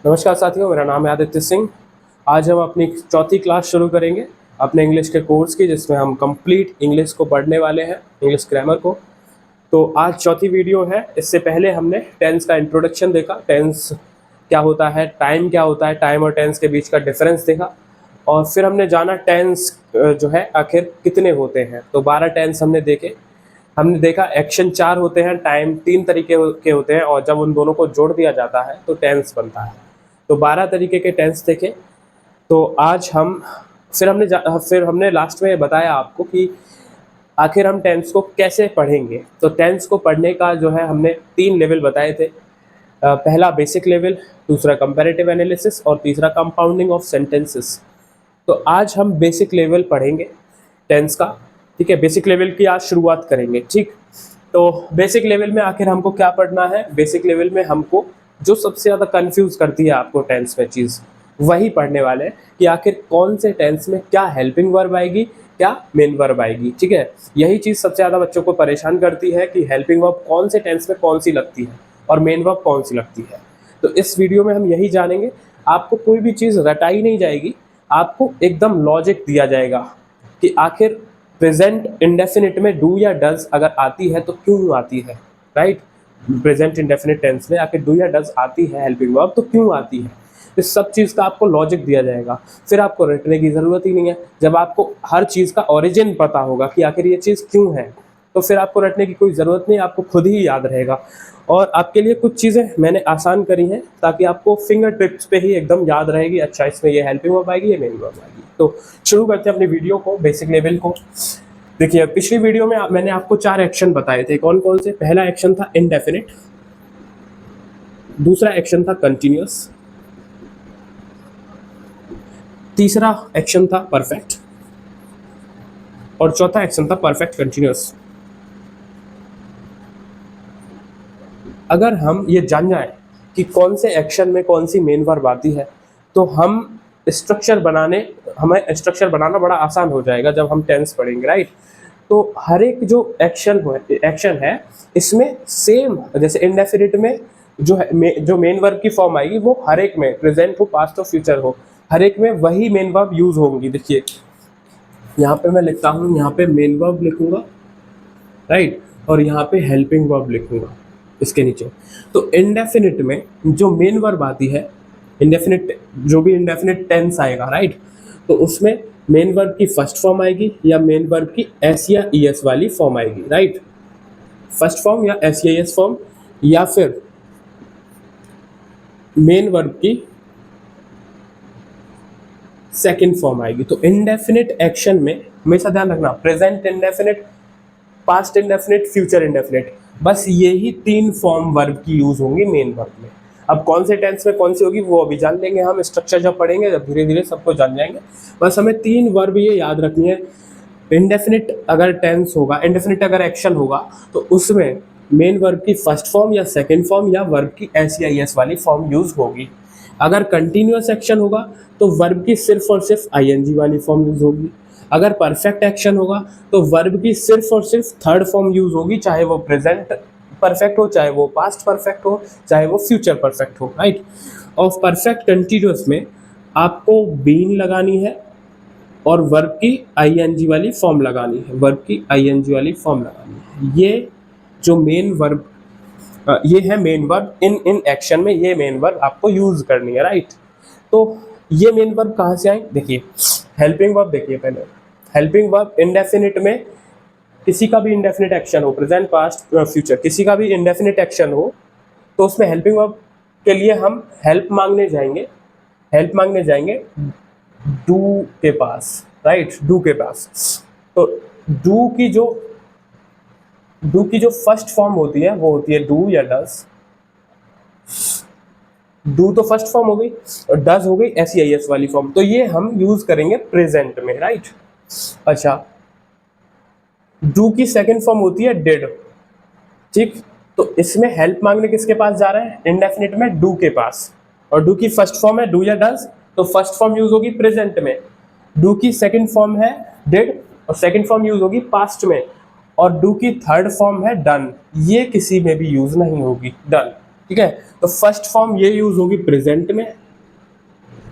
नमस्कार साथियों, मेरा नाम है आदित्य सिंह। आज हम अपनी चौथी क्लास शुरू करेंगे अपने इंग्लिश के कोर्स की, जिसमें हम कंप्लीट इंग्लिश को पढ़ने वाले हैं, इंग्लिश ग्रामर को। तो आज चौथी वीडियो है। इससे पहले हमने टेंस का इंट्रोडक्शन देखा, टेंस क्या होता है, टाइम क्या होता है, टाइम और टेंस के बीच का डिफरेंस देखा, और फिर हमने जाना टेंस जो है आखिर कितने होते हैं। तो 12 टेंस हमने देखे। हमने देखा एक्शन 4 होते हैं, टाइम 3 तरीके के होते हैं, और जब उन दोनों को जोड़ दिया जाता है तो टेंस बनता है। तो 12 तरीके के टेंस देखे। तो आज हम फिर हमने लास्ट में बताया आपको कि आखिर हम टेंस को कैसे पढ़ेंगे। तो टेंस को पढ़ने का जो है हमने 3 लेवल बताए थे। पहला बेसिक लेवल, दूसरा कंपैरेटिव एनालिसिस और तीसरा कंपाउंडिंग ऑफ सेंटेंसेस। तो आज हम बेसिक लेवल पढ़ेंगे टेंस का। ठीक है, बेसिक लेवल की आज शुरुआत करेंगे। ठीक, तो बेसिक लेवल में आखिर हमको क्या पढ़ना है। बेसिक लेवल में हमको जो सबसे ज़्यादा कंफ्यूज करती है आपको टेंस में चीज़, वही पढ़ने वाले हैं कि आखिर कौन से टेंस में क्या हेल्पिंग वर्ब आएगी, क्या मेन वर्ब आएगी। ठीक है, यही चीज़ सबसे ज़्यादा बच्चों को परेशान करती है कि हेल्पिंग वर्ब कौन से टेंस में कौन सी लगती है और मेन वर्ब कौन सी लगती है। तो इस वीडियो में हम यही जानेंगे। आपको कोई भी चीज़ रटाई नहीं जाएगी, आपको एकदम लॉजिक दिया जाएगा कि आखिर प्रेजेंट इंडेफिनिट में डू या डज अगर आती है तो क्यों आती है। राइट, प्रेजेंट इंडेफिनिट टेंस में आखिर डू या डज आती है हेल्पिंग वर्ब तो क्यों आती है। इस सब चीज़ का आपको लॉजिक दिया जाएगा, फिर आपको रटने की ज़रूरत ही नहीं है। जब आपको हर चीज़ का ओरिजिन पता होगा कि आखिर ये चीज़ क्यों है, तो फिर आपको रटने की कोई ज़रूरत नहीं, आपको खुद ही याद रहेगा। और आपके लिए कुछ चीज़ें मैंने आसान करी हैं ताकि आपको फिंगर टिप्स पे ही एकदम याद रहेगी, अच्छा इसमें ये हेल्पिंग वर्ब आएगी, ये मेन वर्ब आएगी। तो शुरू करते हैं अपनी वीडियो को, बेसिक लेवल को। देखिए, पिछली वीडियो में मैंने आपको 4 एक्शन बताए थे। कौन कौन से? पहला एक्शन था इनडेफिनिट, दूसरा एक्शन था कंटिन्यूअस, तीसरा एक्शन था परफेक्ट, और चौथा एक्शन था परफेक्ट कंटिन्यूअस। अगर हम ये जान जाए कि कौन से एक्शन में कौन सी मेन वर्ब आती है, तो हमें स्ट्रक्चर बनाना बड़ा आसान हो जाएगा जब हम टेंस पढ़ेंगे। राइट, तो हर एक जो एक्शन है इसमें सेम, जैसे इंडेफिनिट में जो मेन वर्ब की फॉर्म आएगी वो हर एक में, प्रेजेंट हो, पास्ट हो, फ्यूचर हो, हर एक में वही मेन वर्ब यूज होंगी। देखिए यहाँ पे मैं लिखता हूँ, यहाँ पे मेन वर्ब लिखूंगा, राइट, और यहाँ पे हेल्पिंग वर्ब लिखूंगा इसके नीचे। तो इंडेफिनिट में जो मेन वर्ब आती है, इंडेफिनिट जो भी इंडेफिनिट टेंस आएगा, राइट, तो उसमें मेन वर्ब की फर्स्ट फॉर्म आएगी या मेन वर्ब की एस या ई एस वाली फॉर्म आएगी। राइट, फर्स्ट फॉर्म या एस या एस फॉर्म, या फिर मेन वर्ब की सेकेंड फॉर्म आएगी। तो इंडेफिनिट एक्शन में हमेशा ध्यान रखना, present indefinite, past indefinite, future indefinite, बस यही 3 फॉर्म वर्ब की यूज होंगी मेन वर्ब में। अब कौन से टेंस में कौन सी होगी वो अभी जान लेंगे हम, स्ट्रक्चर जब पढ़ेंगे जब धीरे धीरे सबको जान जाएंगे। बस हमें 3 वर्ब ये याद रखनी है। इंडेफिनिट अगर टेंस होगा, इंडेफिनिट अगर एक्शन होगा, तो उसमें मेन वर्ब की फर्स्ट फॉर्म या सेकेंड फॉर्म या वर्ब की एस या एस वाली फॉर्म यूज होगी। अगर कंटिन्यूअस एक्शन होगा तो वर्ब की सिर्फ और सिर्फ आईएनजी वाली फॉर्म यूज होगी। अगर परफेक्ट एक्शन होगा तो वर्ब की सिर्फ और सिर्फ थर्ड फॉर्म यूज होगी, चाहे वो प्रेजेंट परफेक्ट हो, चाहे वो पास्ट परफेक्ट हो, चाहे वो फ्यूचर परफेक्ट हो। राइट, और परफेक्ट कंटिन्यूअस में आपको बीन लगानी है और वर्ब की आईएनजी वाली फॉर्म लगानी है, वर्ब की आईएनजी वाली फॉर्म लगानी है। ये जो मेन वर्ब, ये है मेन वर्ब। इन एक्शन में ये मेन वर्ब आपको यूज करनी है। राइट, तो ये मेन वर्ब कहाँ से आई? देखिए हेल्पिंग वर्ब, देखिए पहले हेल्पिंग वर्ब इंडेफिनिट में किसी का भी इंडेफिनिट एक्शन हो, प्रेजेंट, पास्ट, फ्यूचर, किसी का भी इंडेफिनिट एक्शन हो, तो उसमें हेल्पिंग वर्ब के लिए हम हेल्प मांगने जाएंगे डू के पास। राइट, डू के पास। तो डू की जो फर्स्ट फॉर्म होती है वो होती है डू या डज। डू तो फर्स्ट फॉर्म हो गई और डज हो गई एस या एस वाली फॉर्म, तो ये हम यूज करेंगे प्रेजेंट में। राइट, अच्छा, डू की सेकंड फॉर्म होती है डिड। ठीक, तो इसमें हेल्प मांगने किसके पास जा रहे हैं? इंडेफिनिट में डू के पास, और डू की फर्स्ट फॉर्म है डू या डज, तो फर्स्ट फॉर्म यूज होगी प्रेजेंट में। डू की सेकंड फॉर्म है डिड और सेकंड फॉर्म यूज होगी पास्ट में, और डू की थर्ड फॉर्म है डन, ये किसी में भी यूज नहीं होगी, डन। ठीक है। तो फर्स्ट फॉर्म ये यूज होगी प्रेजेंट में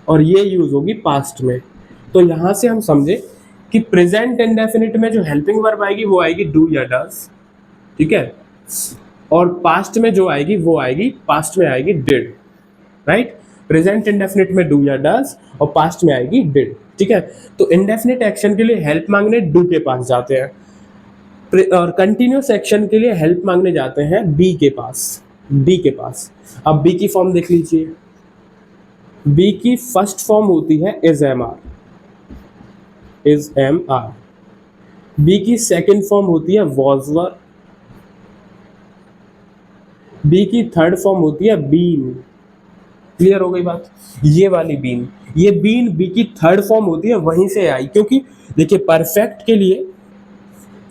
और ये यूज होगी पास्ट में। तो यहां से हम समझे कि प्रेजेंट इंडेफिनिट में जो हेल्पिंग वर्ब आएगी वो आएगी डू या डज, ठीक है, और पास्ट में जो आएगी वो आएगी, पास्ट में आएगी डिड, राइट। प्रेजेंट इंडेफिनिट में डू या डज और पास्ट में आएगी डिड, ठीक है। तो इंडेफिनिट एक्शन के लिए हेल्प मांगने डू के पास जाते हैं और कंटिन्यूस एक्शन के लिए हेल्प मांगने जाते हैं बी के पास, बी के पास। अब बी की फॉर्म देख लीजिए, बी की फर्स्ट फॉर्म होती है is am are, is am are. Be की सेकेंड फॉर्म होती है वॉज वर। बी की थर्ड फॉर्म होती है बीन। क्लियर हो गई बात? ये वाली बीन, ये बीन बी की थर्ड फॉर्म होती है, वहीं से आई, क्योंकि देखिए परफेक्ट के लिए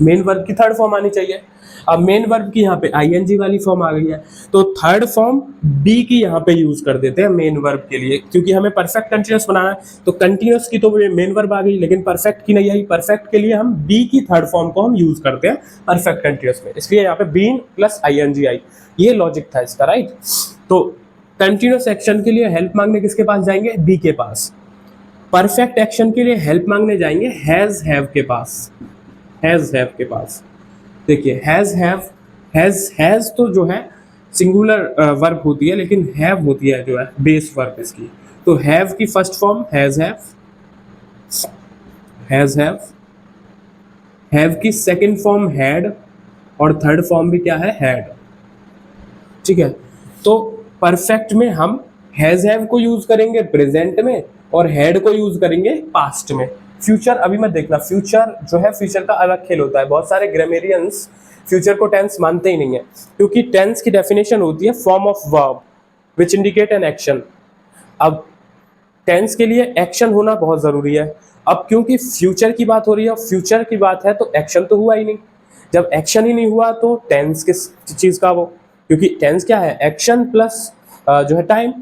मेन वर्ब की थर्ड फॉर्म आनी चाहिए। अब मेन वर्ब की यहाँ पे आईएनजी वाली फॉर्म आ गई है, तो थर्ड फॉर्म बी की यहाँ पे यूज कर देते हैं मेन वर्ब के लिए, क्योंकि हमें परफेक्ट कंटिन्यूस बनाना है। तो कंटिन्यूस की तो मेन वर्ब आ गई, लेकिन परफेक्ट की नहीं आई। परफेक्ट के लिए हम बी की थर्ड फॉर्म को हम यूज करते हैं परफेक्ट कंटिन्यूस में, इसलिए यहाँ पे बीन प्लस आईएनजी आई। ये लॉजिक था इसका, राइट। तो कंटिन्यूस एक्शन के लिए हेल्प मांगने किसके पास जाएंगे? बी के पास। परफेक्ट एक्शन के लिए हेल्प मांगने जाएंगे हैज हैव के पास, हैज हैव के पास। देखिए हैज तो जो है सिंगुलर वर्ब होती है, लेकिन हैव होती है जो है बेस वर्ब इसकी। तो हैव की first form has have, has have की सेकंड फॉर्म हैड और थर्ड फॉर्म भी क्या है? हैड, ठीक है। तो परफेक्ट में हम हैज हैव को यूज करेंगे प्रेजेंट में और हैड को यूज करेंगे पास्ट में। फ्यूचर अभी मत देखना, फ्यूचर जो है फ्यूचर का अलग खेल होता है। बहुत सारे ग्रामेरियंस फ्यूचर को टेंस मानते ही नहीं है, क्योंकि टेंस की डेफिनेशन होती है form of verb which indicate an action. अब टेंस के लिए एक्शन होना बहुत जरूरी है। अब क्योंकि फ्यूचर की बात हो रही है और फ्यूचर की बात है, तो एक्शन तो हुआ ही नहीं। जब एक्शन ही नहीं हुआ तो टेंस किस चीज का वो, क्योंकि टेंस क्या है? एक्शन प्लस जो है टाइम।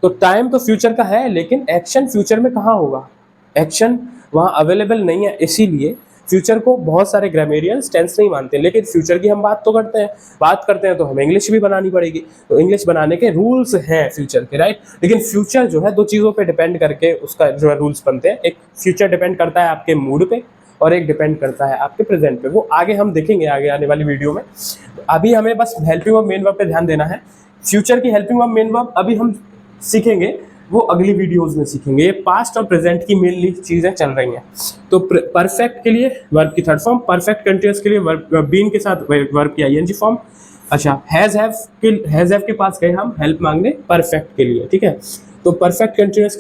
तो टाइम तो फ्यूचर का है, लेकिन एक्शन फ्यूचर में कहाँ होगा? एक्शन वहाँ अवेलेबल नहीं है, इसीलिए फ्यूचर को बहुत सारे ग्रामेरियंस टेंस नहीं मानते। लेकिन फ्यूचर की हम बात तो करते हैं, बात करते हैं तो हमें इंग्लिश भी बनानी पड़ेगी। तो इंग्लिश बनाने के रूल्स हैं फ्यूचर के, राइट। लेकिन फ्यूचर जो है दो चीज़ों पे डिपेंड करके उसका जो है रूल्स बनते हैं। एक फ्यूचर डिपेंड करता है आपके मूड पे और एक डिपेंड करता है आपके प्रेजेंट पे। वो आगे हम देखेंगे आगे आने वाली वीडियो में। अभी हमें बस हेल्पिंग वर्ब मेन वर्ब पे ध्यान देना है। फ्यूचर की हेल्पिंग वर्ब मेन वर्ब अभी हम सीखेंगे, वो अगली वीडियोस में सीखेंगे। ये पास्ट और प्रेजेंट की मेनली चीजें चल रही हैं। तो परफेक्ट के लिए वर्ब की थर्ड फॉर्म, परफेक्ट कंटिन्यूअस के लिए वर्ब बीन के साथ वर्ब की आईएनजी फॉर्म। अच्छा, हैज हैव के पास गए हम हेल्प मांगने परफेक्ट के लिए, ठीक है। तो परफेक्ट कंटिन्यूअस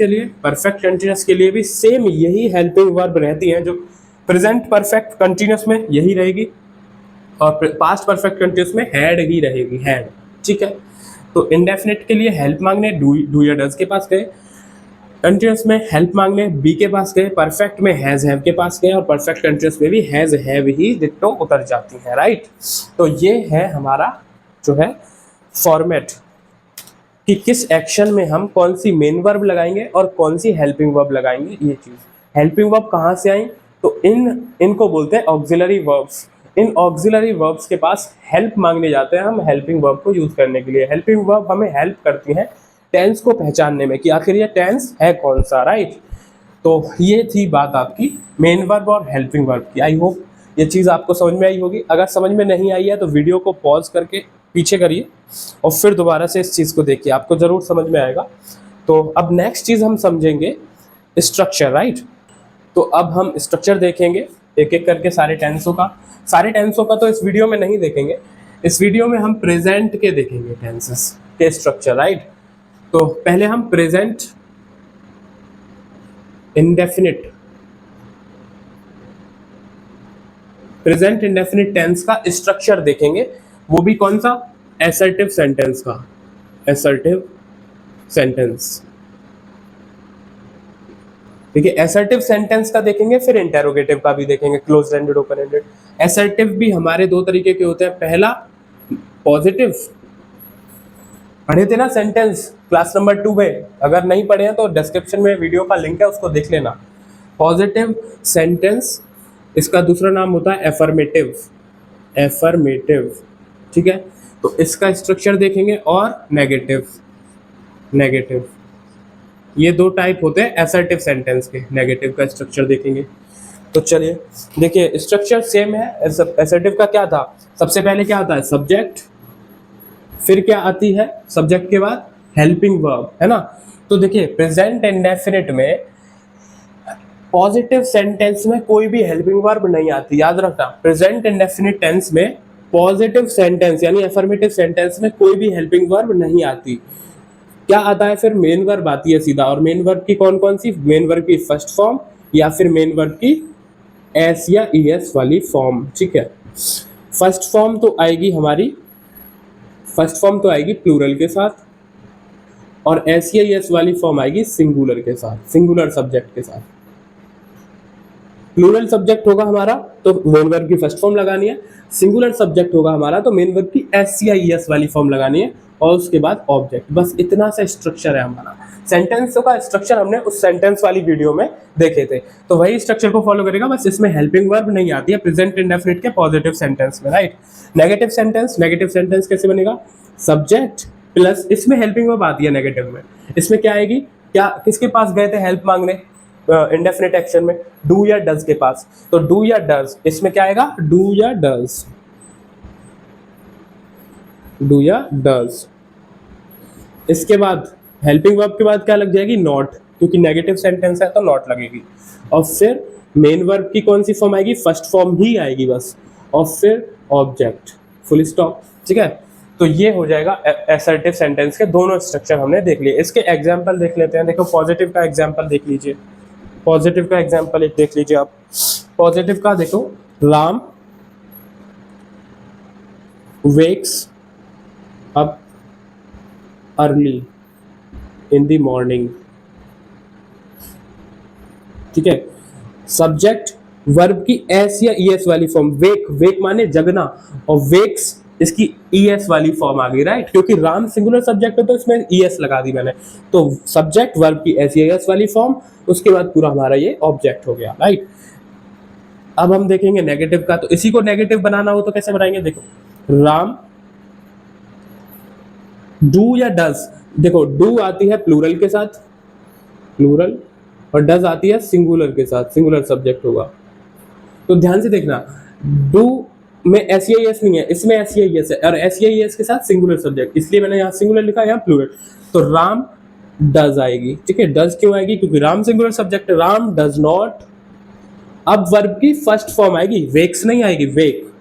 के लिए भी सेम यही हेल्पिंग वर्ब रहती हैं, जो प्रेजेंट परफेक्ट कंटिन्यूअस में यही रहेगी और पास्ट परफेक्ट कंटिन्यूअस में हैड ही रहेगी, हैड, ठीक है। तो इंडेफिनिट के लिए हेल्प मांगने डू या डज के पास गए, कंटिन्यूअस में हेल्प मांगने बी के पास गए, परफेक्ट में हैज हैव के पास गए और परफेक्ट कंटिन्यूअस में भी हैज हैव ही डिट्टो उतर जाती है, राइट। तो ये है हमारा जो है फॉर्मेट कि किस एक्शन में हम कौन सी मेन वर्ब लगाएंगे और कौन सी हेल्पिंग वर्ब लगाएंगे। ये चीज हेल्पिंग वर्ब कहाँ से आई? तो इनको बोलते हैं ऑक्सिलरी वर्ब्स। इन ऑक्सिलरी वर्ब्स के पास हेल्प मांगने जाते हैं हम हेल्पिंग वर्ब को यूज करने के लिए। हेल्पिंग वर्ब हमें हेल्प करती हैं टेंस को पहचानने में कि आखिर ये टेंस है कौन सा, राइट। तो ये थी बात आपकी मेन वर्ब और हेल्पिंग वर्ब की। आई होप ये चीज़ आपको समझ में आई होगी। अगर समझ में नहीं आई है तो वीडियो को पॉज करके पीछे करिए और फिर दोबारा से इस चीज़ को देखिए, आपको ज़रूर समझ में आएगा। तो अब नेक्स्ट चीज़ हम समझेंगे स्ट्रक्चर, राइट। तो अब हम स्ट्रक्चर देखेंगे एक एक करके सारे टेंसों का तो इस वीडियो में नहीं देखेंगे। इस वीडियो में हम प्रेजेंट के देखेंगे टेंसेस के स्ट्रक्चर, राइट। तो पहले हम प्रेजेंट इंडेफिनिट टेंस का स्ट्रक्चर देखेंगे। वो भी कौन सा? असर्टिव सेंटेंस का, असर्टिव सेंटेंस। देखिए असर्टिव सेंटेंस का देखेंगे, फिर इंटेरोगेटिव का भी देखेंगे, close ended open ended. Assertive भी हमारे दो तरीके के होते हैं। पहला पॉजिटिव, पढ़े थे ना सेंटेंस क्लास नंबर 2 में, अगर नहीं पढ़े हैं तो डिस्क्रिप्शन में वीडियो का लिंक है, उसको देख लेना। पॉजिटिव सेंटेंस, इसका दूसरा नाम होता है एफर्मेटिव, ठीक है। तो इसका स्ट्रक्चर देखेंगे और नेगेटिव, नेगेटिव, ये दो टाइप होते हैं असर्टिव सेंटेंस के। नेगेटिव का स्ट्रक्चर देखेंगे। तो चलिए देखिए स्ट्रक्चर सेम है। असर्टिव का क्या था, सबसे पहले क्या आता है सब्जेक्ट, फिर क्या आती है सब्जेक्ट के बाद हेल्पिंग वर्ब, है ना। तो देखिए प्रेजेंट इंडेफिनिट में पॉजिटिव सेंटेंस में कोई भी हेल्पिंग वर्ब नहीं आती, याद रखना। प्रेजेंट इंडेफिनिट टेंस में पॉजिटिव सेंटेंस यानी अफर्मेटिव सेंटेंस में कोई भी हेल्पिंग वर्ब नहीं आती। क्या आता है फिर, मेन वर्ब आती है सीधा। और मेन वर्ब की कौन कौन सी, मेन वर्ब की फर्स्ट फॉर्म या फिर मेन वर्ब की एस या ईएस वाली फॉर्म, ठीक है। फर्स्ट फॉर्म तो आएगी हमारी, फर्स्ट फॉर्म तो आएगी प्लूरल के साथ, और एस या ईएस वाली फॉर्म आएगी सिंगुलर के साथ, सिंगुलर सब्जेक्ट के साथ। प्लूरल सब्जेक्ट होगा हमारा तो मेन वर्ब की फर्स्ट फॉर्म लगानी है, सिंगुलर सब्जेक्ट होगा हमारा तो मेन वर्ब की एस या ईएस वाली फॉर्म लगानी है, और उसके बाद ऑब्जेक्ट। बस इतना सा स्ट्रक्चर है हमारा। सेंटेंसों का स्ट्रक्चर हमने उस सेंटेंस वाली वीडियो में देखे थे, तो वही स्ट्रक्चर को फॉलो करेगा, बस इसमें हेल्पिंग वर्ब नहीं आती है प्रेजेंट इंडेफिनिट के पॉजिटिव सेंटेंस में, right. Negative sentence, negative sentence कैसे बनेगा, सब्जेक्ट प्लस इसमें हेल्पिंग वर्ब आती है नेगेटिव में। इसमें क्या आएगी, क्या किसके पास गए थे हेल्प मांगने इंडेफिनिट एक्शन में, डू या डज के पास, तो डू या डज, इसमें क्या आएगा डू या डज, डू या डज। इसके बाद हेल्पिंग वर्ब के बाद क्या लग जाएगी, नॉट, क्योंकि नेगेटिव सेंटेंस है तो नॉट लगेगी। और फिर मेन वर्ब की कौन सी फॉर्म आएगी, फर्स्ट फॉर्म ही आएगी बस, और फिर ऑब्जेक्ट, फुल स्टॉप, ठीक है। तो ये हो जाएगा असर्टिव सेंटेंस के दोनों स्ट्रक्चर हमने देख लिए। इसके एग्जांपल देख लेते हैं। देखो पॉजिटिव का एग्जांपल देख लीजिए, पॉजिटिव का एग्जांपल एक देख लीजिए आप। पॉजिटिव का देखो, Ram wakes up early in the morning, ठीक है। सब्जेक्ट वर्ब की एस या ईएस वाली फॉर्म, वेक, वेक माने जगना, और वेक्स इसकी ईएस वाली फॉर्म आ गई, राइट, क्योंकि राम सिंगुलर सब्जेक्ट है तो इसमें ईएस लगा दी मैंने। तो सब्जेक्ट वर्ब की एस या ईएस वाली फॉर्म, उसके बाद पूरा हमारा ये ऑब्जेक्ट हो गया, राइट। अब हम देखेंगे नेगेटिव का। तो इसी को नेगेटिव बनाना हो तो कैसे बनाएंगे, देखो राम डू या डज, देखो डू आती है प्लूरल के साथ, प्लूरल, और डज आती है सिंगुलर के साथ, सिंगुलर सब्जेक्ट होगा। तो ध्यान से देखना, डू में एस या एस नहीं है, इसमें एस या एस है, और एस या एस के साथ सिंगुलर सब्जेक्ट, इसलिए मैंने यहाँ सिंगुलर लिखा, यहाँ प्लूरल। तो राम डज आएगी, ठीक है। डज क्यों आएगी, क्योंकि राम सिंगुलर सब्जेक्ट है, राम डज नॉट। अब वर्ब की फर्स्ट फॉर्म आएगी, वेक्स नहीं आएगी, wake,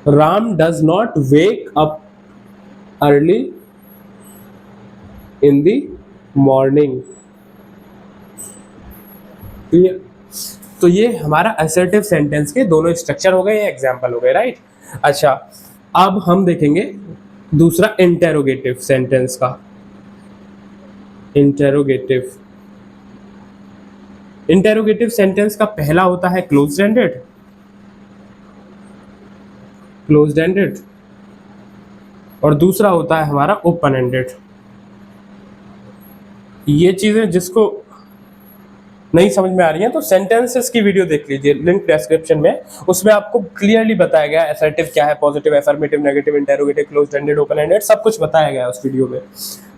Ram does not wake up early in the morning, clear. तो ये हमारा असर्टिव सेंटेंस के दोनों स्ट्रक्चर हो गए, ये एग्जांपल हो गए, राइट। अच्छा, अब हम देखेंगे दूसरा इंटेरोगेटिव सेंटेंस का। इंटेरोगेटिव, इंटेरोगेटिव सेंटेंस का पहला होता है क्लोज्ड एंडेड, क्लोज्ड एंडेड, और दूसरा होता है हमारा ओपन एंडेड। ये चीजें जिसको नहीं समझ में आ रही है तो सेंटेंसेस की वीडियो देख लीजिए, लिंक डिस्क्रिप्शन में, उसमें आपको क्लियरली बताया गया है असर्टिव क्या है, positive, affirmative, negative, interrogative, closed ended, open ended, सब कुछ बताया गया है उस वीडियो में।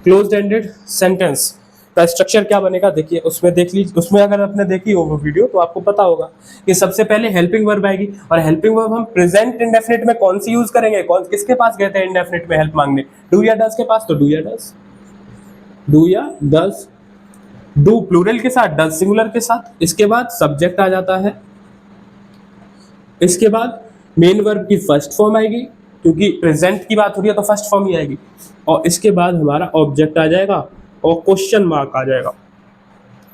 क्लोज्ड एंडेड सेंटेंस का स्ट्रक्चर क्या बनेगा, देखिए उसमें देख लीजिए, उसमें अगर आपने देखी हो वो वीडियो तो आपको पता होगा कि सबसे पहले हेल्पिंग वर्ब आएगी, और हेल्पिंग वर्ब हम प्रेजेंट इंडेफिनिट में कौन सी यूज करेंगे, कौन किसके पास गए थे इंडेफिनिट में हेल्प मांगने, डू या डज के पास, तो डू या डज, डू या डज, डू प्लूरल के साथ, डज सिंगुलर के साथ। इसके बाद सब्जेक्ट आ जाता है, इसके बाद मेन वर्ब की फर्स्ट फॉर्म आएगी, क्योंकि प्रेजेंट की बात हो रही है तो फर्स्ट फॉर्म ही आएगी, और इसके बाद हमारा ऑब्जेक्ट आ जाएगा और क्वेश्चन मार्क आ जाएगा।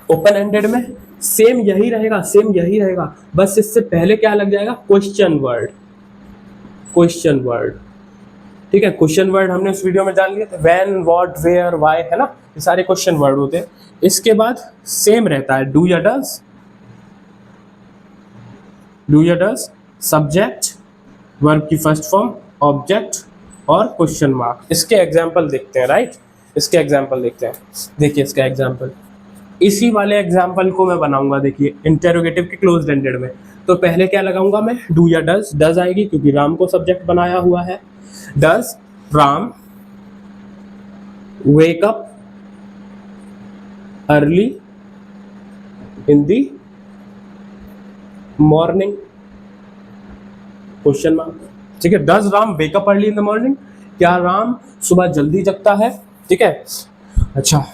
ओपन एंडेड में सेम यही रहेगा, सेम यही रहेगा, बस इससे पहले क्या लग जाएगा, क्वेश्चन वर्ड, क्वेश्चन वर्ड, ठीक है। क्वेश्चन वर्ड हमने उस वीडियो में जान लिए थे, व्हेन, व्हाट, वेयर, व्हाई, है ना, ये सारे क्वेश्चन वर्ड होते हैं। इसके बाद सेम रहता है डू या डज, डू या डज, सब्जेक्ट, वर्ब की फर्स्ट फॉर्म, ऑब्जेक्ट और क्वेश्चन मार्क। इसके एग्जांपल देखते हैं, राइट, इसके एग्जांपल देखते हैं। देखिए इसका एग्जांपल, इसी वाले एग्जांपल को मैं बनाऊंगा, देखिए इंटेरोगेटिव के क्लोज्ड एंडेड में। तो पहले क्या लगाऊंगा मैं, डू या डज। डज आएगी क्योंकि राम को सब्जेक्ट बनाया हुआ है। Does Ram wake up early in the morning, question mark. ठीक है, does Ram wake up early in the morning, क्या राम सुबह जल्दी जगता है। ठीक है, अच्छा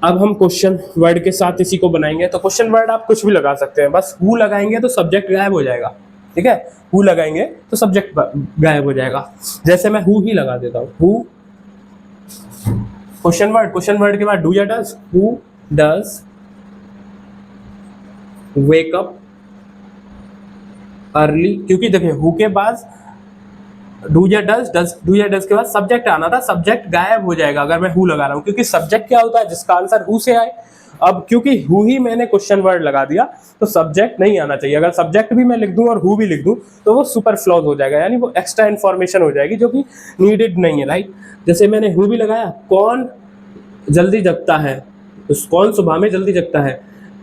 अब हम क्वेश्चन वर्ड के साथ इसी को बनाएंगे। तो क्वेश्चन वर्ड आप कुछ भी लगा सकते हैं, बस हु लगाएंगे तो सब्जेक्ट गायब हो जाएगा। ठीक है, हु लगाएंगे तो सब्जेक्ट गायब हो जाएगा। जैसे मैं हु ही लगा देता हूं, हु क्वेश्चन वर्ड के बाद डू या does, who does wake up early, क्योंकि देखिए हु के बाद डू या डज के बाद सब्जेक्ट आना था, सब्जेक्ट गायब हो जाएगा अगर मैं हु लगा रहा हूं, क्योंकि सब्जेक्ट क्या होता है, जिसका आंसर हु से आए। अब क्योंकि हु ही मैंने क्वेश्चन वर्ड लगा दिया तो सब्जेक्ट नहीं आना चाहिए। अगर सब्जेक्ट भी मैं लिख दूं और हु भी लिख दूं तो वो सुपर फ्लॉज हो जाएगा, यानी वो एक्स्ट्रा इन्फॉर्मेशन हो जाएगी जो कि नीडेड नहीं है, राइट। जैसे मैंने हु भी लगाया, कौन जल्दी जगता है, कौन सुबह में जल्दी जगता है,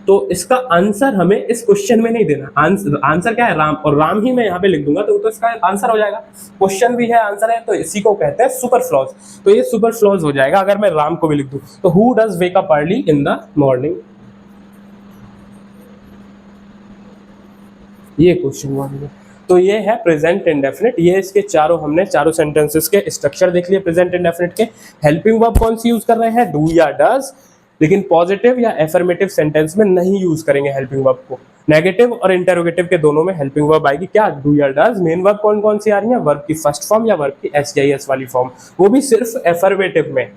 तो इसका आंसर हमें इस क्वेश्चन में नहीं देना। आंसर क्या है, राम, और राम ही मैं यहाँ पे लिख दूंगा तो इसका आंसर हो जाएगा। क्वेश्चन भी है, आंसर है, तो इसी को कहते हैं सुपर फ्लॉज। तो ये सुपर फ्लॉज हो जाएगा अगर मैं राम को भी लिख दूं। तो who does wake up early in the morning, ये क्वेश्चन वर्ड है। तो ये है प्रेजेंट इंडेफिनिट। ये इसके हमने चारों सेंटेंसेस के स्ट्रक्चर देख लिए प्रेजेंट इंडेफिनिट के। हेल्पिंग वर्ब कौन सी यूज कर रहे हैं, डू या डज, लेकिन पॉजिटिव या एफर्मेटिव सेंटेंस में नहीं यूज करेंगे हेल्पिंग वर्ब को। नेगेटिव और इंटरोगेटिव के दोनों में हेल्पिंग वर्ब आएगी, क्या, डू या डज। मेन वर्ब कौन कौन सी आ रही है, वर्ब की फर्स्ट फॉर्म या वर्ब की एसजीआईएस वाली फॉर्म, वो भी सिर्फ एफर्मेटिव में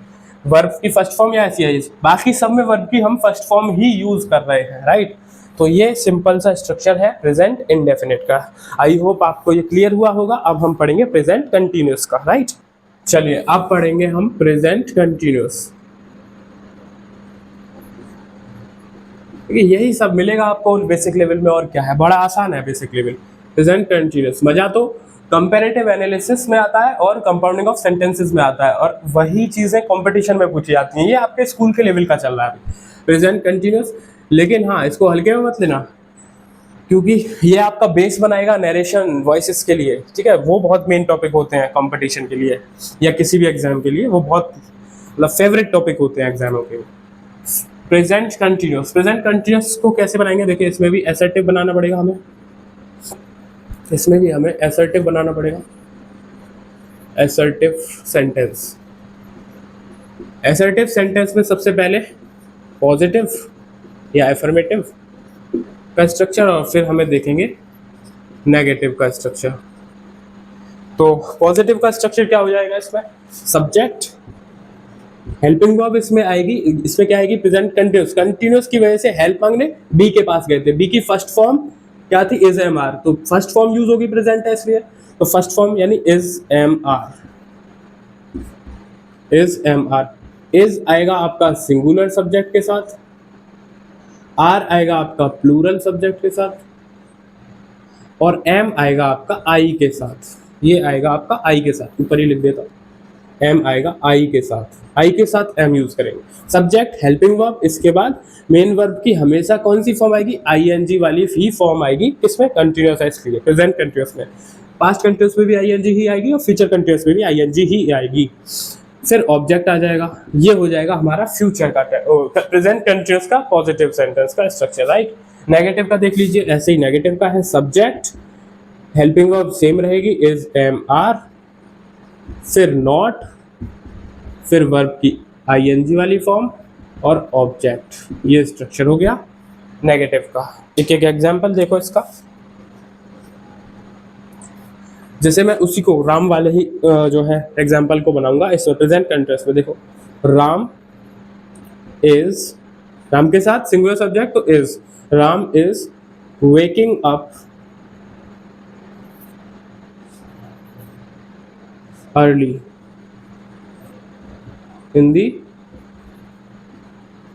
वर्ब की फर्स्ट फॉर्म या एसजीआईएस, बाकी सब में वर्ब की हम फर्स्ट फॉर्म ही यूज कर रहे हैं, राइट। तो ये सिंपल सा स्ट्रक्चर है प्रेजेंट इंडेफिनिट का। आई होप आपको ये क्लियर हुआ होगा। अब हम पढ़ेंगे प्रेजेंट कंटिन्यूअस का, राइट। चलिए अब पढ़ेंगे हम प्रेजेंट कंटिन्यूअस। यही सब मिलेगा आपको बेसिक लेवल में, और क्या है, बड़ा आसान है बेसिक लेवल। प्रेजेंट कंटिन्यूअस मजा तो कंपैरेटिव एनालिसिस में आता है और कंपाउंडिंग ऑफ सेंटेंसेस में आता है, और वही चीजें कंपटीशन में पूछी जाती हैं। ये आपके स्कूल के लेवल का चल रहा है प्रेजेंट कंटिन्यूअस। लेकिन हाँ, इसको हल्के में मत लेना, क्योंकि ये आपका बेस बनाएगा नरेशन वॉइसेस के लिए। ठीक है, वो बहुत मेन टॉपिक होते हैं कंपटीशन के लिए या किसी भी एग्जाम के लिए, वो बहुत मतलब फेवरेट टॉपिक होते हैं एग्जामों के। प्रेजेंट कंटिन्यूअस को कैसे बनाएंगे, देखिए इसमें भी असर्टिव बनाना पड़ेगा हमें, असर्टिव सेंटेंस। असर्टिव सेंटेंस में सबसे पहले पॉजिटिव या एफर्मेटिव का स्ट्रक्चर, और फिर हमें देखेंगे नेगेटिव का स्ट्रक्चर। तो पॉजिटिव का स्ट्रक्चर क्या हो जाएगा, इसमें सब्जेक्ट, हेल्पिंग वर्ब इसमें आएगी, इसमें क्या आएगी, प्रेजेंट कंटिन्यूअस की वजह से हेल्प मांगने बी के पास गए थे, बी की फर्स्ट फॉर्म क्या थी, इज एम आर, तो फर्स्ट फॉर्म यूज होगी, प्रेजेंट है इसलिए, तो फर्स्ट फॉर्म यानी इज एम आर। इज आएगा आपका सिंगुलर सब्जेक्ट के साथ, आर आएगा आपका प्लूरल सब्जेक्ट के साथ, और एम आएगा आपका आई के साथ। ये आएगा आपका आई के साथ, ऊपर ही लिख देता हूं, एम आएगा आई के साथ एम यूज करेंगे। सब्जेक्ट, हेल्पिंग वर्ब, इसके बाद मेन वर्ब की हमेशा कौन सी फॉर्म आएगी, आईएनजी वाली ही फॉर्म आएगी, किसमें, कंटिन्यूअस है इसलिए, प्रेजेंट कंटिन्यूअस में। पास्ट कंटिन्यूअस में भी आईएनजी ही आएगी और फ्यूचर कंटिन्यूअस में भी आईएनजी ही आएगी। फिर ऑब्जेक्ट आ जाएगा, ये हो जाएगा हमारा फ्यूचर का प्रेजेंट कंटिन्यूअस का पॉजिटिव सेंटेंस का स्ट्रक्चर, राइट। नेगेटिव का देख लीजिए, ऐसे ही नेगेटिव का है, सब्जेक्ट, हेल्पिंग वर्ब सेम रहेगी, इज एम आर, फिर नॉट, फिर वर्ब की आईएनजी वाली फॉर्म और ऑब्जेक्ट। ये स्ट्रक्चर हो गया नेगेटिव का। एक एक एग्जांपल देखो इसका, जैसे मैं उसी को राम वाले ही जो है एग्जांपल को बनाऊंगा इस प्रेजेंट कंटिन्यूअस में। देखो राम इज, राम के साथ सिंगुलर सब्जेक्ट तो is, Ram is waking up early in the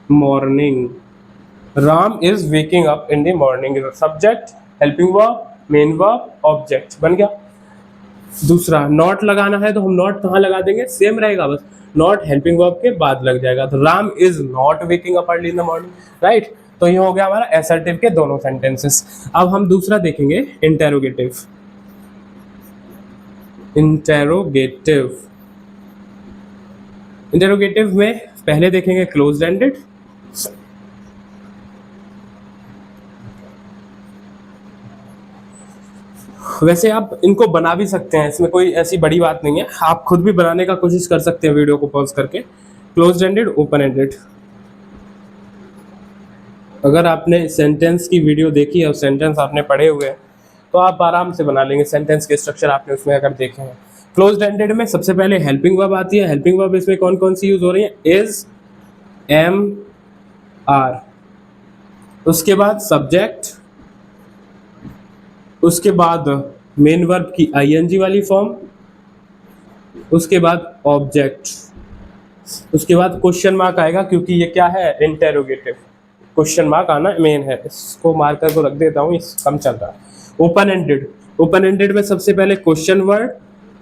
morning, Ram is waking up in the morning, subject, helping verb, main verb, object बन गया। दूसरा नॉट लगाना है तो हम नॉट कहाँ लगा देंगे, सेम रहेगा, बस नॉट हेल्पिंग वर्ब के बाद लग जाएगा, तो Ram is not waking up early in the morning, right. तो ये हो गया हमारा असर्टिव के दोनों सेंटेंसेस। अब हम दूसरा देखेंगे इंटेरोगेटिव। इंटेरोगेटिव में पहले देखेंगे क्लोज्ड एंडेड, वैसे आप इनको बना भी सकते हैं, इसमें कोई ऐसी बड़ी बात नहीं है, आप खुद भी बनाने का कोशिश कर सकते हैं वीडियो को पॉज करके। Closed ended, open ended. अगर आपने सेंटेंस की वीडियो देखी है और सेंटेंस आपने पढ़े हुए हैं तो आप आराम से बना लेंगे, सेंटेंस के स्ट्रक्चर आपने उसमें अगर देखे हैं। क्लोज्ड एंडेड में सबसे पहले हेल्पिंग वर्ब आती है। हेल्पिंग वर्ब इसमें कौन कौन सी यूज हो रही है? इज, एम, आर, उसके बाद सब्जेक्ट, उसके बाद मेन वर्ब की आईएनजी वाली फॉर्म, उसके बाद ऑब्जेक्ट, उसके बाद क्वेश्चन मार्क आएगा क्योंकि ये क्या है? इंटेरोगेटिव। क्वेश्चन मार्क आना मेन है, इसको मार्कर को रख देता हूँ, इस कम चल रहा है। ओपन एंडेड, ओपन एंडेड में सबसे पहले क्वेश्चन वर्ड,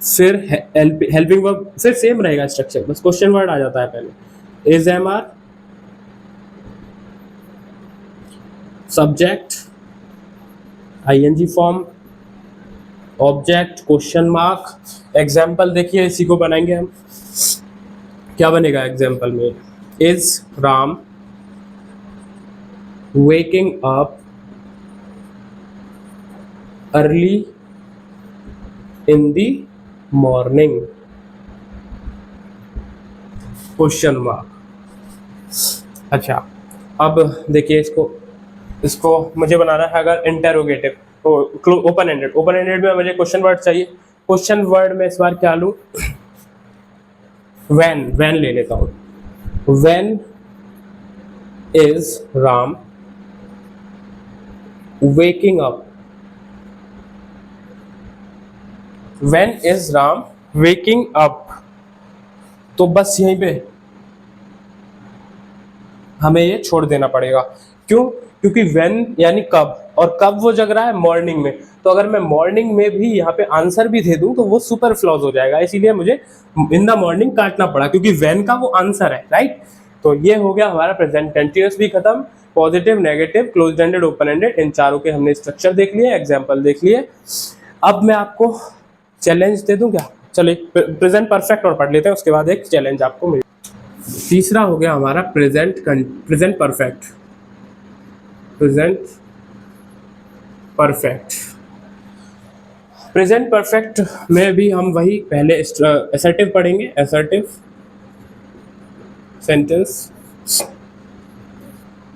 फिर हेल्पिंग वर्ब, फिर सेम रहेगा स्ट्रक्चर, बस क्वेश्चन वर्ड आ जाता है पहले। Is, am, are, subject, ING form, object, question mark. Example देखिए, इसी को बनाएंगे हम। क्या बनेगा एग्जाम्पल में? Is Ram waking up early in the morning? Question mark. अच्छा, अब देखिए इसको मुझे बनाना है अगर इंटेरोगेटिव तो ओपन एंडेड। ओपन एंडेड में मुझे क्वेश्चन वर्ड चाहिए। क्वेश्चन वर्ड में इस बार क्या लूं? वैन ले लेता हूं। When is Ram waking up, when is Ram waking up? तो बस यहीं पे हमें ये छोड़ देना पड़ेगा। क्यों? क्योंकि when यानी कब, और कब वो जग रहा है? मॉर्निंग में। तो अगर मैं मॉर्निंग में भी यहाँ पे आंसर भी दे दूं तो वो सुपर फ्लॉज हो जाएगा, इसीलिए मुझे इन द मॉर्निंग काटना पड़ा, क्योंकि when का वो आंसर है, राइट। तो ये हो गया हमारा प्रेजेंट कंटीन्यूअस भी खत्म। Positive, negative, closed ended, open ended, इन चारों के हमने स्ट्रक्चर देख लिए, एग्जांपल देख लिए। अब मैं आपको चैलेंज दे दूं क्या? चलिए प्रेजेंट परफेक्ट और पढ़ लेते हैं, उसके बाद एक चैलेंज आपको मिल। तीसरा हो गया हमारा प्रेजेंट परफेक्ट। प्रेजेंट परफेक्ट में भी हम वही पहले असर्टिव पढ़ेंगे। असर्टिव सेंटेंस,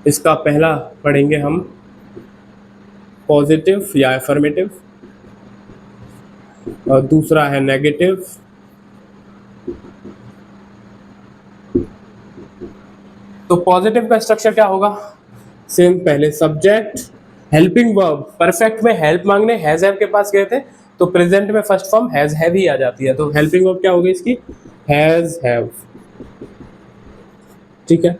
इसका पहला पढ़ेंगे हम पॉजिटिव या अफर्मेटिव, और दूसरा है नेगेटिव। तो पॉजिटिव का स्ट्रक्चर क्या होगा? सेम, पहले सब्जेक्ट, हेल्पिंग वर्ब। परफेक्ट में हेल्प मांगने हैज हैव के पास गए थे, तो प्रेजेंट में फर्स्ट फॉर्म हैज हैव ही आ जाती है, तो हेल्पिंग वर्ब क्या होगी इसकी? हैज हैव, ठीक है।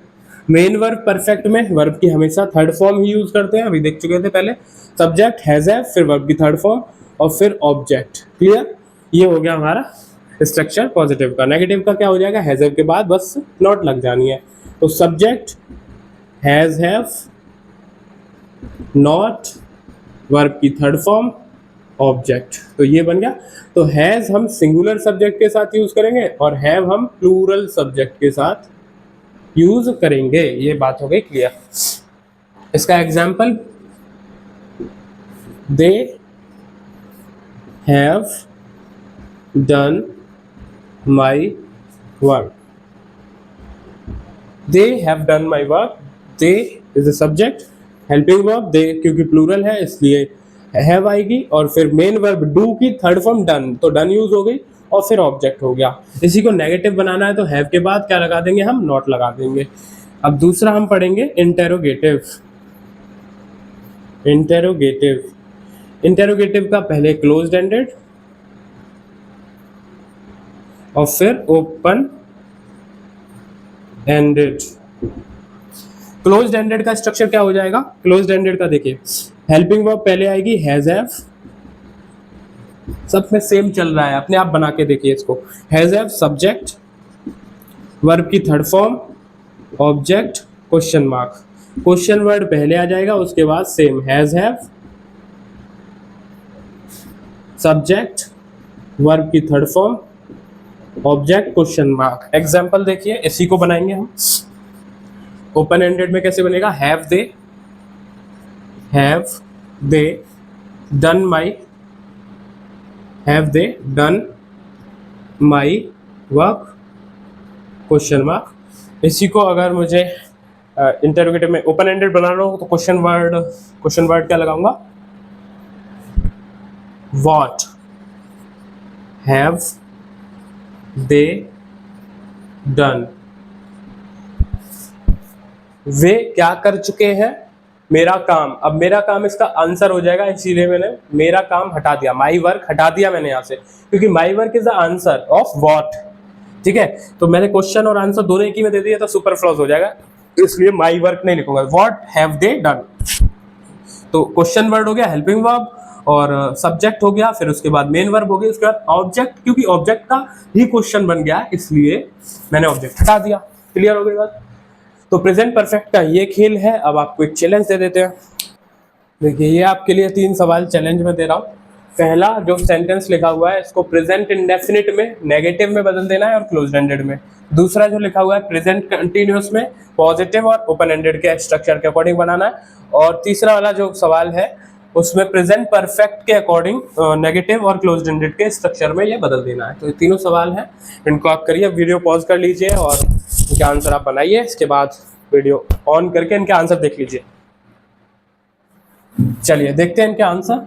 मेन वर्ब परफेक्ट में वर्ब की हमेशा थर्ड फॉर्म ही यूज करते हैं, अभी देख चुके थे पहले। सब्जेक्ट, हैज हैव, फिर वर्ब की थर्ड फॉर्म, और फिर ऑब्जेक्ट। क्लियर? ये हो गया हमारा स्ट्रक्चर पॉजिटिव का। नेगेटिव का क्या हो जाएगा? हैज हैव के बाद बस नॉट लग जानी है, तो subject, has have, not, verb की थर्ड फॉर्म, ऑब्जेक्ट। तो ये बन गया। तो हैज हम सिंगुलर सब्जेक्ट के साथ यूज करेंगे और हैव हम प्लूरल सब्जेक्ट के साथ यूज करेंगे। ये बात हो गई क्लियर। इसका example, they have done my work. They have done my work, they is the subject, helping verb they क्योंकि प्लूरल है इसलिए हैव आएगी, और फिर मेन वर्ब डू की थर्ड फॉर्म डन, तो डन यूज हो गई, और फिर ऑब्जेक्ट हो गया। इसी को नेगेटिव बनाना है तो हैव के बाद क्या लगा देंगे? हम नॉट लगा देंगे। अब दूसरा हम पढ़ेंगे इंटेरोगेटिव। इंटेरोगेटिव का पहले क्लोज्ड एंडेड और फिर ओपन एंडेड। क्लोज्ड एंडेड का स्ट्रक्चर क्या हो जाएगा? क्लोज्ड एंडेड का देखिए, हेल्पिंग वर्ब पहले आएगी हैज हैव, सब में सेम चल रहा है, अपने आप बना के देखिए इसको। हैज हैव, सब्जेक्ट, वर्ब की third form, object, question mark. Question word पहले आ जाएगा, उसके बाद same has have, subject, verb की third form, object, question mark. Example देखिए, इसी को बनाएंगे हम। ओपन एंडेड में कैसे बनेगा? Have they done my, have they done my work, question mark. इसी को अगर मुझे इंटरोगेटिव में ओपन एंडेड बनाना हो तो क्वेश्चन वर्ड क्या लगाऊंगा? व्हाट हैव दे डन, वे क्या कर चुके हैं? मेरा काम। अब मेरा काम इसका आंसर हो जाएगा, इसीलिए मैंने मेरा काम हटा दिया, माई वर्क हटा दिया मैंने यहाँ से, क्योंकि my work is the answer of what. ठीक है, तो मैंने क्वेश्चन और आंसर दोनों एक ही में दे दिया तो सुपरफ्लूज हो जाएगा, इसलिए माई वर्क नहीं लिखूंगा, व्हाट हैव दे डन। तो क्वेश्चन वर्ड हो गया, हेल्पिंग वर्ब, और सब्जेक्ट हो गया, फिर उसके बाद मेन वर्ब हो गया, उसके बाद ऑब्जेक्ट, क्योंकि ऑब्जेक्ट का ही क्वेश्चन बन गया इसलिए मैंने ऑब्जेक्ट हटा दिया। क्लियर हो गई बात? तो प्रेजेंट परफेक्ट का ये खेल है। अब आपको एक चैलेंज दे देते हैं। देखिए, ये आपके लिए 3 सवाल चैलेंज में दे रहा हूँ। पहला जो सेंटेंस लिखा हुआ है इसको प्रेजेंट इंडेफिनिट में नेगेटिव में बदल देना है और क्लोज एंडेड में। दूसरा जो लिखा हुआ है प्रेजेंट कंटिन्यूअस में पॉजिटिव और ओपन एंडेड के स्ट्रक्चर के अकॉर्डिंग बनाना है। और तीसरा वाला जो सवाल है उसमें प्रेजेंट परफेक्ट के अकॉर्डिंग नेगेटिव और क्लोज एंडेड के स्ट्रक्चर में ये बदल देना है। तो ये तीनों सवाल हैं, इनको आप करिए, वीडियो पॉज कर लीजिए और इनके आंसर आप बनाइए। इसके बाद वीडियो ऑन करके इनके आंसर देख लीजिए। चलिए देखते हैं इनके answer.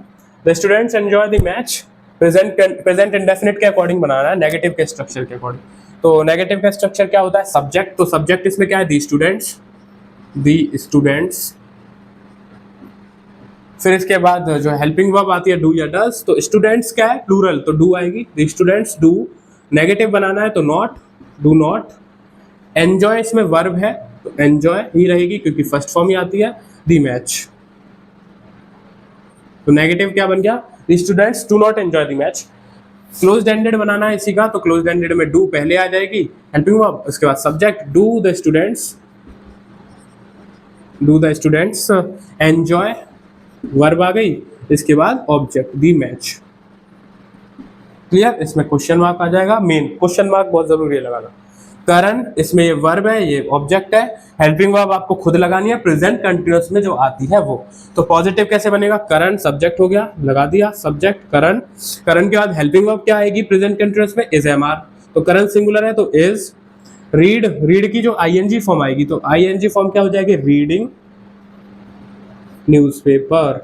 The students enjoy the match, present indefinite के अकॉर्डिंग बनाना है, नेगेटिव के स्ट्रक्चर के अकॉर्डिंग। तो नेगेटिव का स्ट्रक्चर क्या होता है? सब्जेक्ट। तो सब्जेक्ट इसमें क्या है? The students. फिर इसके बाद जो हेल्पिंग वर्ब आती है डू या डज, तो स्टूडेंट्स क्या है? प्लूरल, तो डू आएगी, द स्टूडेंट्स डू। नेगेटिव बनाना है तो नॉट, डू नॉट। एंजॉय इसमें वर्ब है तो एंजॉय ही रहेगी क्योंकि फर्स्ट फॉर्म ही आती है, द मैच। तो नेगेटिव क्या बन गया? The students do not enjoy the match. Closed ended बनाना है इसी का, तो क्लोज्ड एंडेड में डू पहले आ जाएगी, हेल्पिंग वर्ब, उसके बाद subject do the students enjoy, verb आ गई, इसके बाद ऑब्जेक्ट दी मैच। क्लियर? इसमें क्वेश्चन मार्क आ जाएगा, मेन क्वेश्चन मार्क बहुत जरूरी है लगाना। करण इसमें ये वर्ब है, ये ऑब्जेक्ट है, हेल्पिंग वर्ब आपको खुद लगानी है प्रेजेंट कंटिन्यूअस में जो आती है वो। तो पॉजिटिव कैसे बनेगा? करण, सब्जेक्ट हो गया, लगा दिया सब्जेक्ट करण। करण के बाद हेल्पिंग वर्ब क्या आएगी प्रेजेंट कंटिन्यूअस में? Is MR. तो करण सिंगुलर है तो इज। रीड की जो आईएनजी फॉर्म आएगी तो आईएनजी फॉर्म क्या हो जाएगी? Reading newspaper.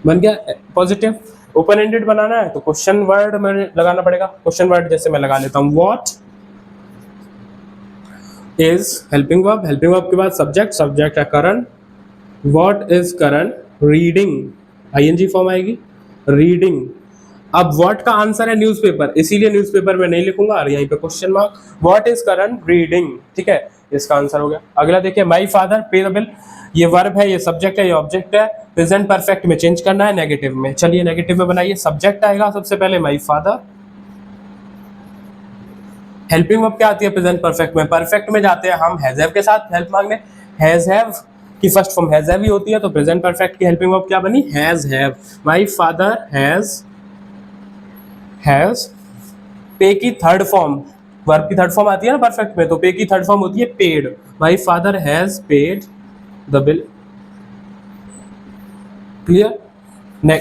बन गया पॉजिटिव। ओपन एंडेड बनाना है तो क्वेश्चन वर्ड में लगाना पड़ेगा। क्वेश्चन वर्ड जैसे मैं लगा लेता हूं, what is helping verb, helping verb के बाद सब्जेक्ट है Karan, what is Karan reading, ING form आएगी, रीडिंग। अब व्हाट का आंसर है न्यूज़पेपर, इसीलिए न्यूज़पेपर में नहीं लिखूंगा और यहीं पे question mark, what is Karan reading. ठीक है, इसका आंसर हो गया। अगला देखिए, my father pay the bill, ये वर्ब है, ये सब्जेक्ट है, ये ऑब्जेक्ट है, प्रेजेंट परफेक्ट में चेंज करना है नेगेटिव में। चलिए नेगेटिव में बनाइए, सब्जेक्ट आएगा सबसे पहले माई फादर, हेल्पिंग वर्ब क्या आती है प्रेजेंट परफेक्ट में? परफेक्ट में जाते हैं हम हैज हैव के साथ हेल्प मांगने, हैज हैव की फर्स्ट फॉर्म हैज हैव ही होती है, तो प्रेजेंट परफेक्ट की हेल्पिंग वर्ब क्या बनी? Has have. My father has पे की थर्ड फॉर्म, वर्ब की थर्ड फॉर्म आती है ना परफेक्ट में, तो पे की थर्ड फॉर्म होती है paid. My father has paid the bill. Clear?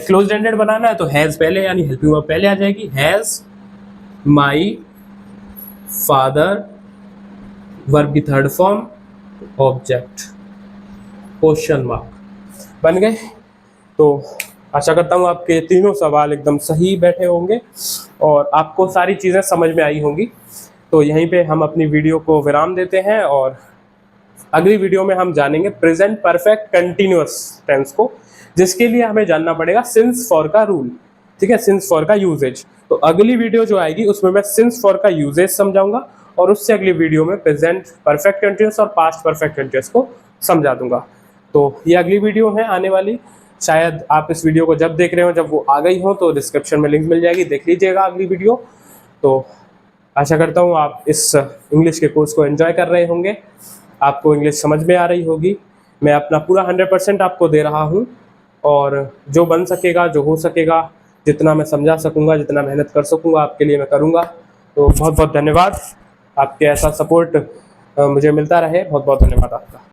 Close ended बनाना है तो हैज पहले यानी हेल्पिंग वर्ब पहले आ जाएगी, हैज माई फादर, वर्ब की third form, object, question mark. बन गए? तो आशा करता हूँ आपके तीनों सवाल एकदम सही बैठे होंगे और आपको सारी चीज़ें समझ में आई होंगी। तो यहीं पे हम अपनी वीडियो को विराम देते हैं और अगली वीडियो में हम जानेंगे प्रेजेंट परफेक्ट कंटिन्यूअस टेंस को, जिसके लिए हमें जानना पड़ेगा सिंस फॉर का रूल। ठीक है, सिंस फॉर का यूजेज। तो अगली वीडियो जो आएगी उसमें मैं सिंस फॉर का यूजेज समझाऊंगा और उससे अगली वीडियो में प्रेजेंट परफेक्ट कंटिन्यूअस और पास्ट परफेक्ट कंटिन्यूअस को समझा दूंगा। तो ये अगली वीडियो है आने वाली, शायद आप इस वीडियो को जब देख रहे हो जब वो आ गई हो तो डिस्क्रिप्शन में लिंक मिल जाएगी, देख लीजिएगा अगली वीडियो। तो आशा करता हूँ आप इस इंग्लिश के कोर्स को एंजॉय कर रहे होंगे आपको इंग्लिश समझ में आ रही होगी। मैं अपना पूरा 100% आपको दे रहा हूँ और जो बन सकेगा, जो हो सकेगा, जितना मैं समझा सकूँगा, जितना मेहनत कर सकूँगा आपके लिए मैं करूँगा। तो बहुत बहुत धन्यवाद, आपके ऐसा सपोर्ट मुझे मिलता रहे। बहुत बहुत धन्यवाद आपका।